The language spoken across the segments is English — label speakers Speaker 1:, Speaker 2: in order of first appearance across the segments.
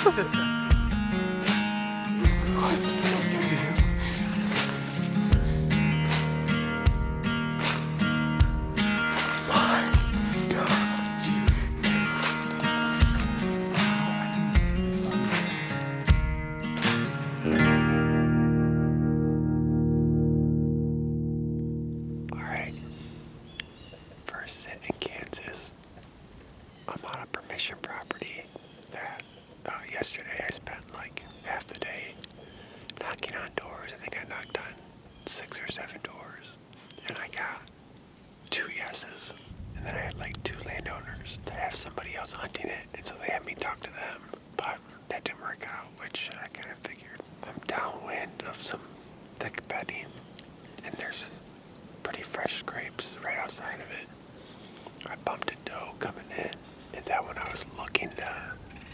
Speaker 1: What? Is it him?
Speaker 2: Alright, first sit in Kansas. I'm on a permission property that yesterday I spent like half the day knocking on doors. I think I knocked on 6 or 7 doors, and I got 2 yeses. And then I had like 2 landowners that have somebody else hunting it, and so they had me talk to them. But that didn't work out, which I kind of figured. I'm downwind of some thick bedding, and there's pretty fresh scrapes right outside of it. I bumped a doe coming in, and then when I was looking to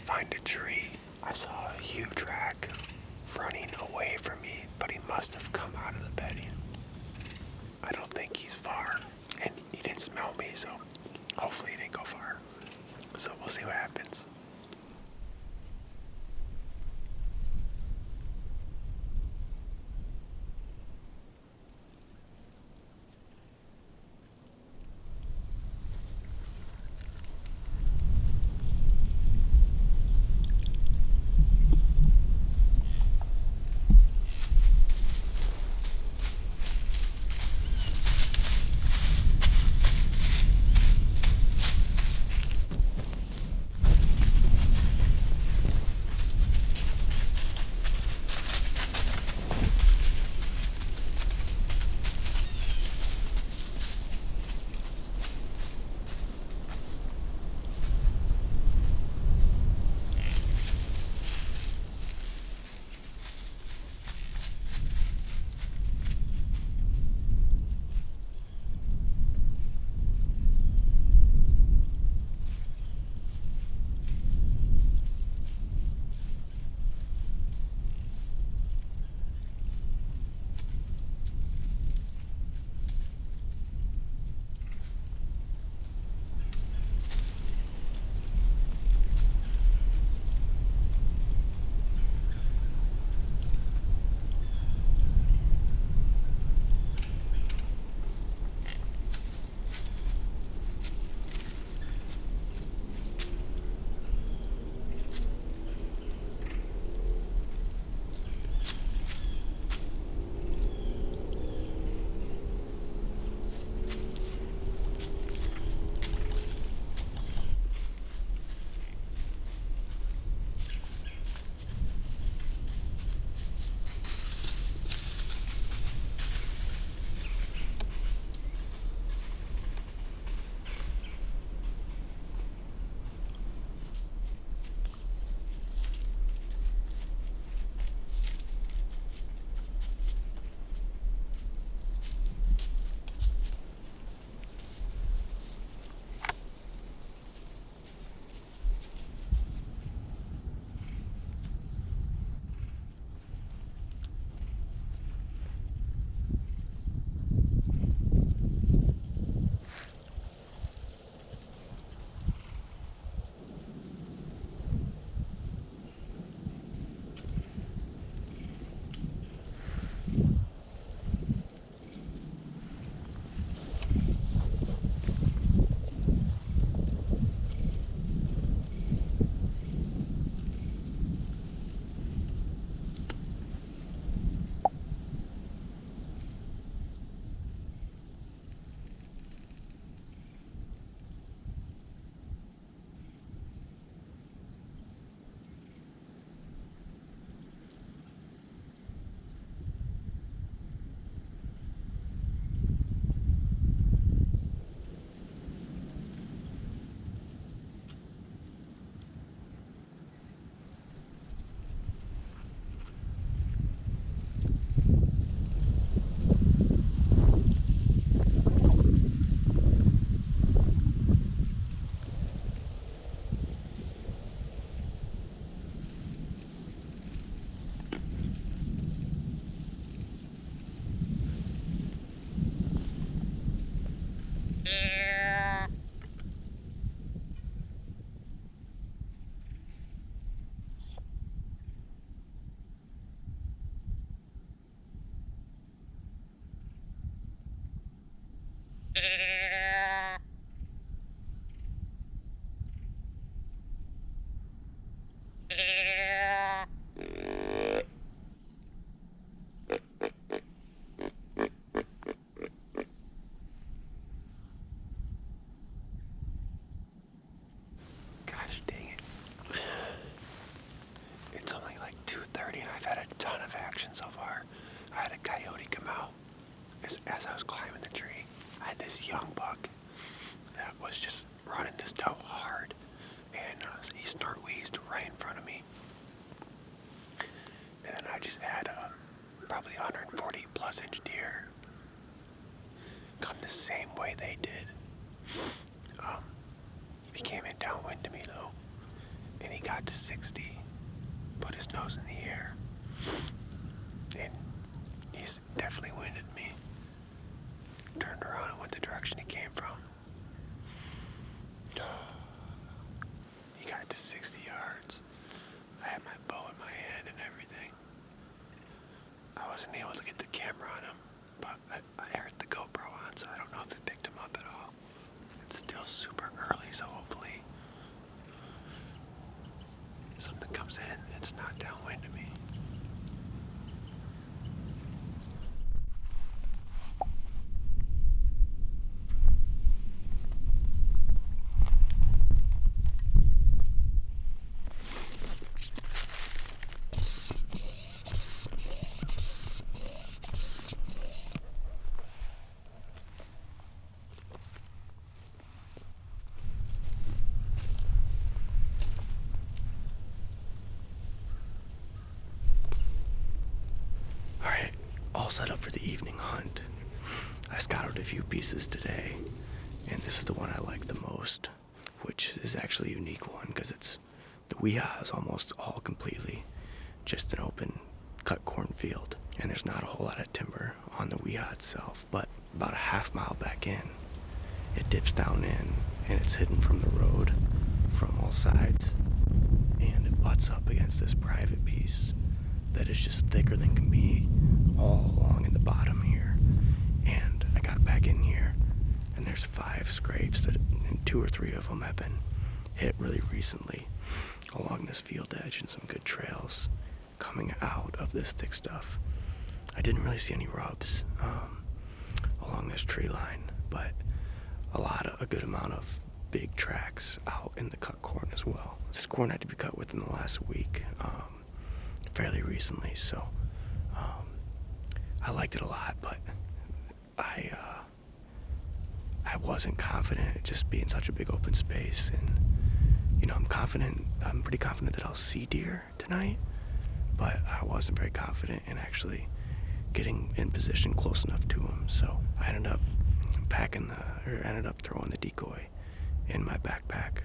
Speaker 2: find a tree, I saw a huge rack running away from me, but he must have come out of the bedding. I don't think he's far, and he didn't smell me, so hopefully he didn't go far. So we'll see what happens. Gosh dang it. It's only like 2:30 and I've had a ton of action so far. I had a coyote come out as I was climbing the tree. I had this young buck that was just running this doe hard, and he snort wheezed right in front of me. And then I just had probably 140 plus inch deer come the same way they did. He came in downwind to me though, and he got to 60, put his nose in the air, and he's definitely winded me. Turned around and went the direction he came from. He got to 60 yards. I had my bow in my hand and everything. I wasn't able to get the camera on him, but I heard the GoPro on, so I don't know if it picked him up at all. It's still super early, so hopefully something comes in. It's not downwind to me. Set up for the evening hunt. I scouted a few pieces today, and this is the one I like the most, which is actually a unique one because it's the weehaw is almost all completely just an open cut cornfield, and there's not a whole lot of timber on the weehaw itself, but about a half mile back in, it dips down in, and it's hidden from the road from all sides, and it butts up against this private piece that is just thicker than can be all along in the bottom here. And I got back in here, and there's 5 scrapes that, and 2 or 3 of them have been hit really recently along this field edge, and some good trails coming out of this thick stuff. I didn't really see any rubs along this tree line, but a good amount of big tracks out in the cut corn as well. This corn had to be cut within the last week, fairly recently, so I liked it a lot, but I wasn't confident it just being such a big open space, and I'm pretty confident that I'll see deer tonight, but I wasn't very confident in actually getting in position close enough to them. So I ended up throwing the decoy in my backpack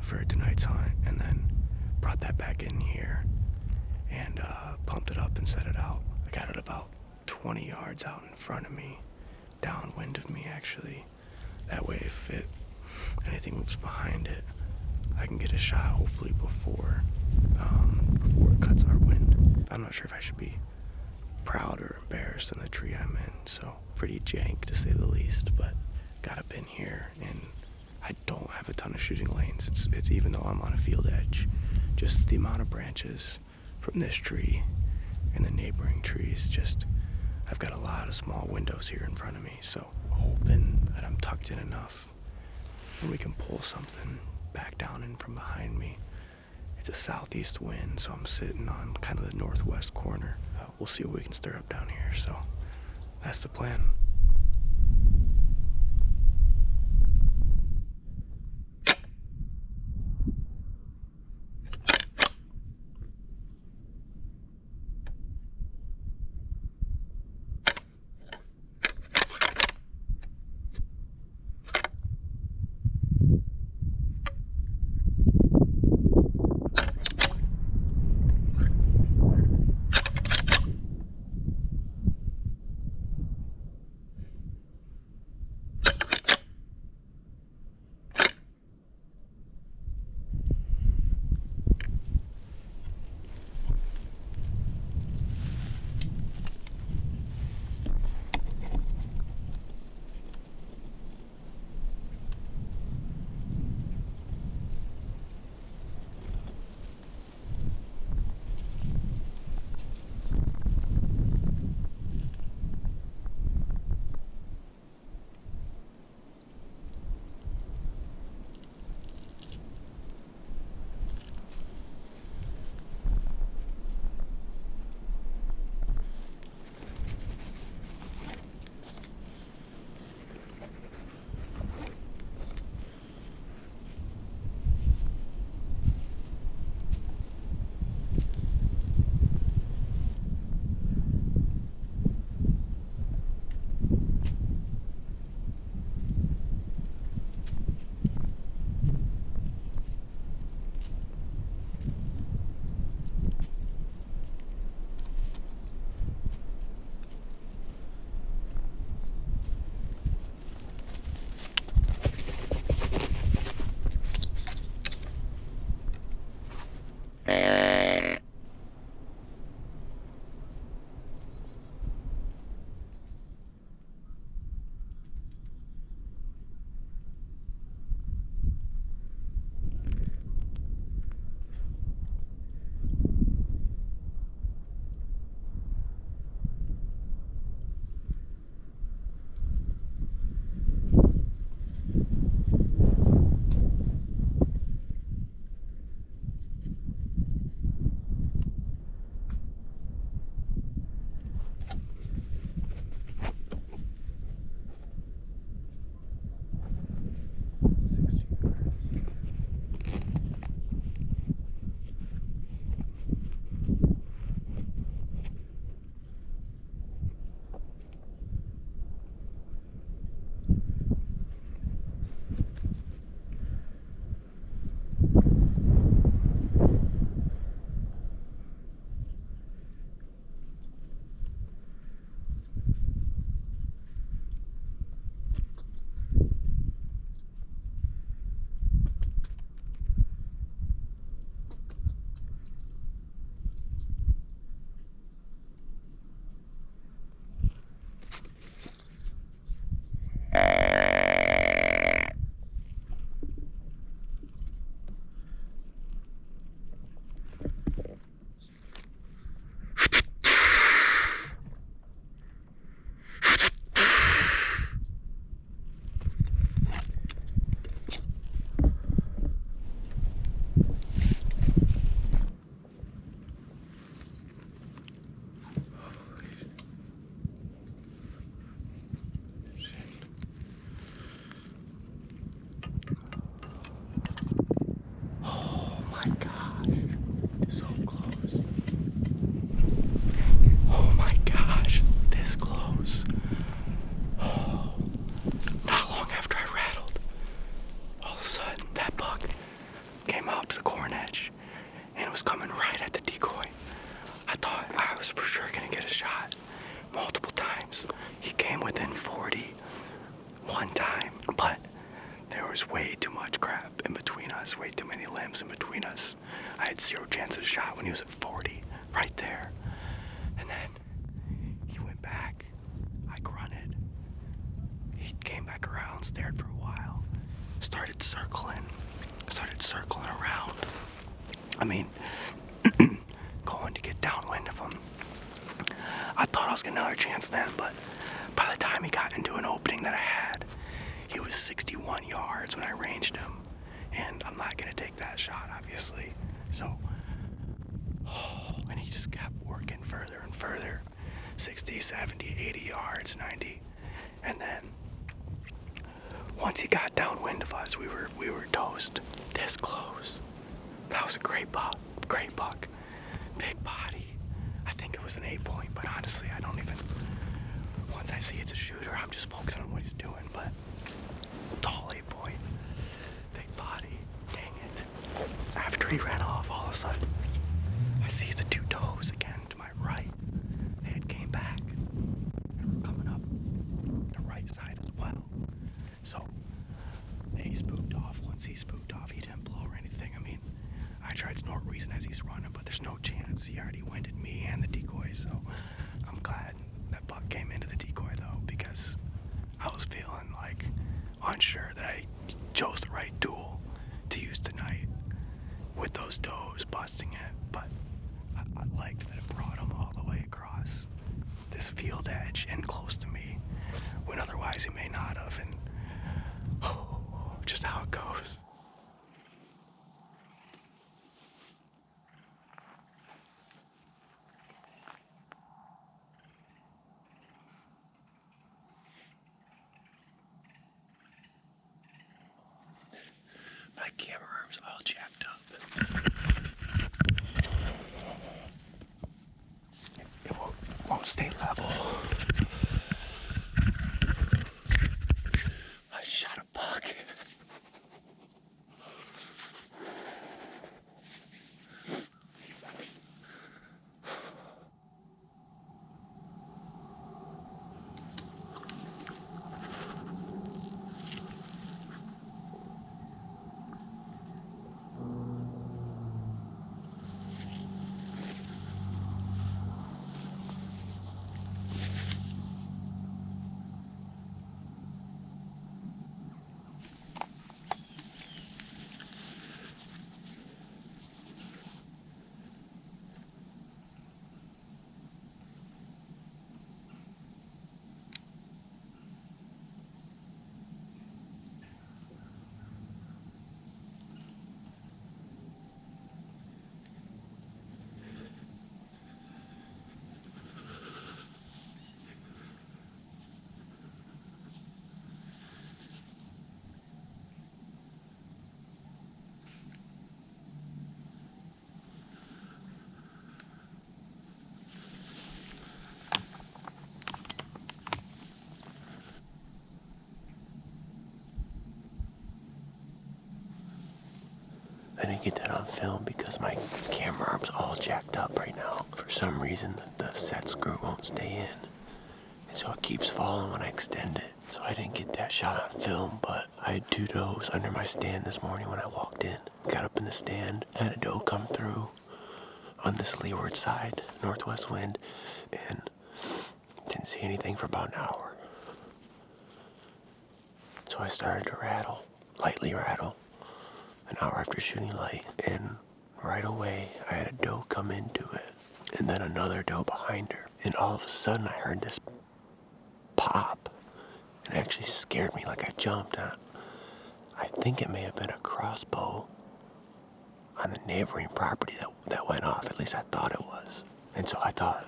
Speaker 2: for tonight's hunt, and then brought that back in here and pumped it up and set it out. I got it about 20 yards out in front of me, downwind of me actually. That way if anything moves behind it, I can get a shot hopefully before it cuts our wind. I'm not sure if I should be proud or embarrassed in the tree I'm in, so pretty jank to say the least, but got up in here, and I don't have a ton of shooting lanes. It's even though I'm on a field edge, just the amount of branches from this tree and the neighboring trees, I've got a lot of small windows here in front of me, so hoping that I'm tucked in enough and we can pull something back down in from behind me. It's a southeast wind, so I'm sitting on kind of the northwest corner. We'll see what we can stir up down here, so that's the plan.
Speaker 3: 40 one time, but there was way too much crap in between us, way too many limbs in between us. I had 0 chance at a shot when he was at 40, right there. And then he went back. I grunted. He came back around, stared for a while, started circling around. I mean, going to get downwind of him. I thought I was getting another chance then, but by the time he got into an opening that I had, he was 61 yards when I ranged him. And I'm not going to take that shot, obviously. So, and he just kept working further and further. 60, 70, 80 yards, 90. And then, once he got downwind of us, we were toast. This close. That was a great buck. Great buck. Big body. I think it was an 8-point, but honestly, I don't even... Once I see it's a shooter, I'm just focusing on what he's doing, but... Tall 8-point. Big body. Dang it. After he ran off, all of a sudden, I see the 2 does again to my right. They had came back. And were coming up the right side as well. So, they spooked off. Once he spooked off, he didn't blow or anything. I mean, I tried to snort reason as he's running, but there's no chance. He already winded me and the decoy, so I'm glad that buck came into the decoy, though, because I was feeling, like, unsure that I chose the right tool to use tonight with those does busting it, but I liked that it brought him all the way across this field edge and close to me, when otherwise he may not have, and just how it goes.
Speaker 2: My camera arm's all jacked up. It won't stay level. I shot a buck. I didn't get that on film because my camera arm's all jacked up right now. For some reason, the set screw won't stay in. And so it keeps falling when I extend it. So I didn't get that shot on film, but I had 2 does under my stand this morning when I walked in. Got up in the stand, had a doe come through on this leeward side, northwest wind, and didn't see anything for about an hour. So I started to rattle, lightly rattle. An hour after shooting light, and right away I had a doe come into it, and then another doe behind her, and all of a sudden I heard this pop, and it actually scared me, like I jumped. I think it may have been a crossbow on the neighboring property that went off. At least I thought it was. And so I thought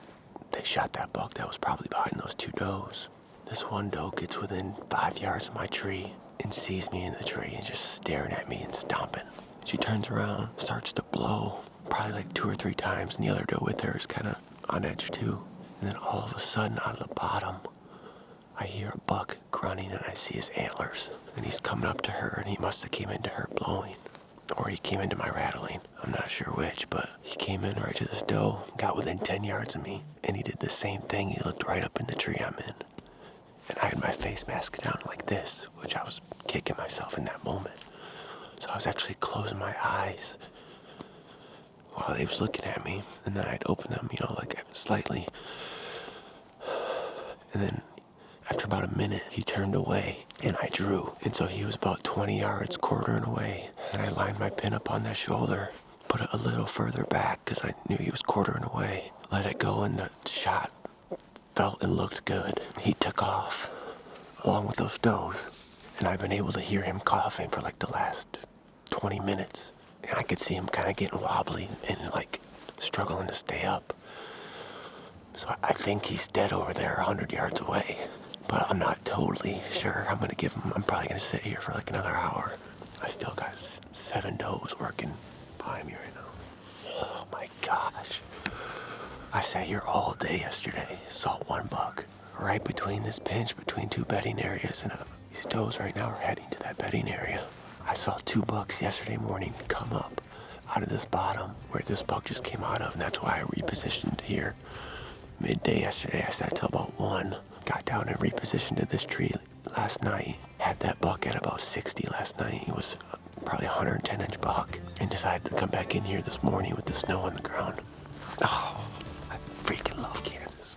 Speaker 2: they shot that buck that was probably behind those 2 does. This one doe gets within 5 yards of my tree and sees me in the tree and just staring at me and stomping. She turns around, starts to blow, probably like 2 or 3 times, and the other doe with her is kind of on edge too. And then all of a sudden, out of the bottom, I hear a buck grunting and I see his antlers. And he's coming up to her, and he must have came into her blowing. Or he came into my rattling. I'm not sure which, but he came in right to this doe, got within 10 yards of me, and he did the same thing. He looked right up in the tree I'm in. and I had my face mask down like this, which I was kicking myself in that moment. So I was actually closing my eyes while he was looking at me, and then I'd open them, like slightly. And then after about a minute, he turned away, and I drew. And so he was about 20 yards quartering away, and I lined my pin up on that shoulder, put it a little further back because I knew he was quartering away. Let it go, and the shot felt and looked good. He took off along with those does, and I've been able to hear him coughing for like the last 20 minutes. And I could see him kind of getting wobbly and like struggling to stay up. So I think he's dead over there 100 yards away. But I'm not totally sure. I'm probably gonna sit here for like another hour. I still got 7 does working behind me right now. Oh my gosh. I sat here all day yesterday, saw 1 buck. Right between this pinch, between 2 bedding areas, and these does right now are heading to that bedding area. I saw 2 bucks yesterday morning come up out of this bottom where this buck just came out of, and that's why I repositioned here. Midday yesterday, I sat till about 1, got down and repositioned to this tree last night. Had that buck at about 60 last night. It was probably a 110-inch buck, and decided to come back in here this morning with the snow on the ground. Oh, I freaking love Kansas.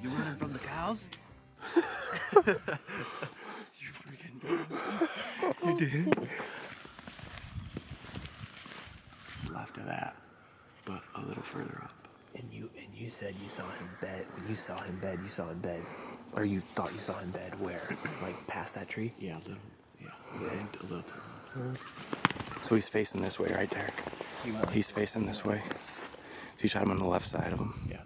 Speaker 4: You running from the cows?
Speaker 3: You freaking did. You did?
Speaker 2: Left of that, but a little further up.
Speaker 4: And you said you saw him bed. When you saw him bed, you saw him bed, or you thought you saw him bed where? Like past that tree?
Speaker 2: Yeah, a little. Yeah, and a little.
Speaker 3: So he's facing this way, right, Derek? He's facing this way. So you shot him on the left side of him.
Speaker 2: Yeah.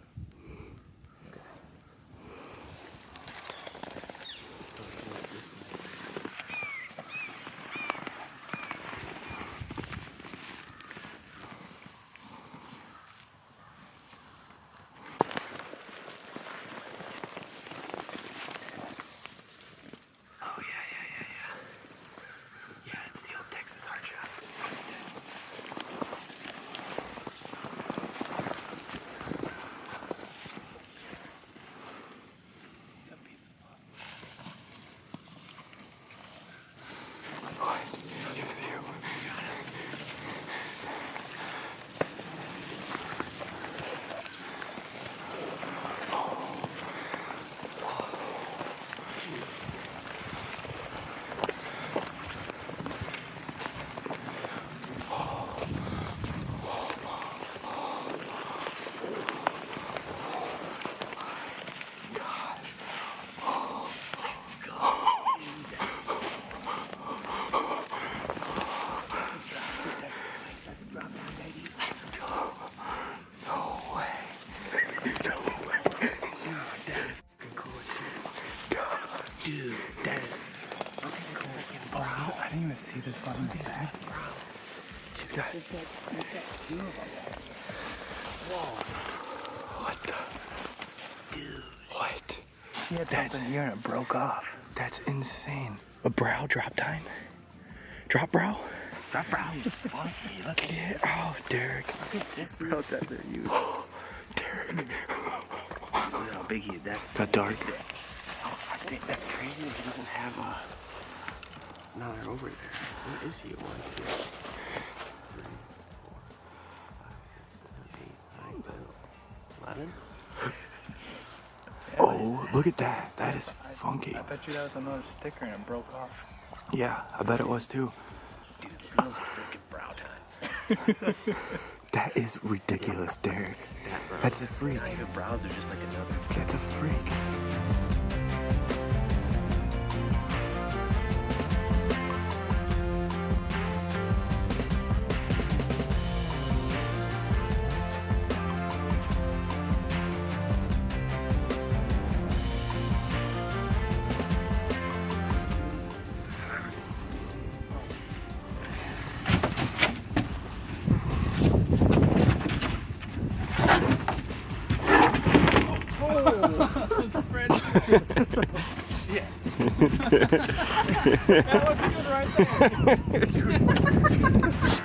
Speaker 3: I didn't even see this one. He's got. What the? Dude. What?
Speaker 5: He had something here and it broke off.
Speaker 3: That's insane. A brow drop time? Drop brow?
Speaker 4: Drop brow. Funky. Look at
Speaker 3: Get out, Derek.
Speaker 4: this brow tines are huge.
Speaker 3: Derek.
Speaker 4: Look how big he is.
Speaker 3: That dark.
Speaker 2: I think that's crazy that he doesn't have another over there. Where is he? 1, 2, 3, 4, 5, 6, 7, 8, 9, 10, 11.
Speaker 3: Oh, look at that. That is funky.
Speaker 5: I bet you that was another sticker and it broke off.
Speaker 3: Yeah, I bet it was too.
Speaker 4: Dude, those freaking brow tines.
Speaker 3: That is ridiculous, Derek. That's a freak.
Speaker 4: Not even brows, they're just like another.
Speaker 3: That's a freak.
Speaker 5: Shit. That looks good right there.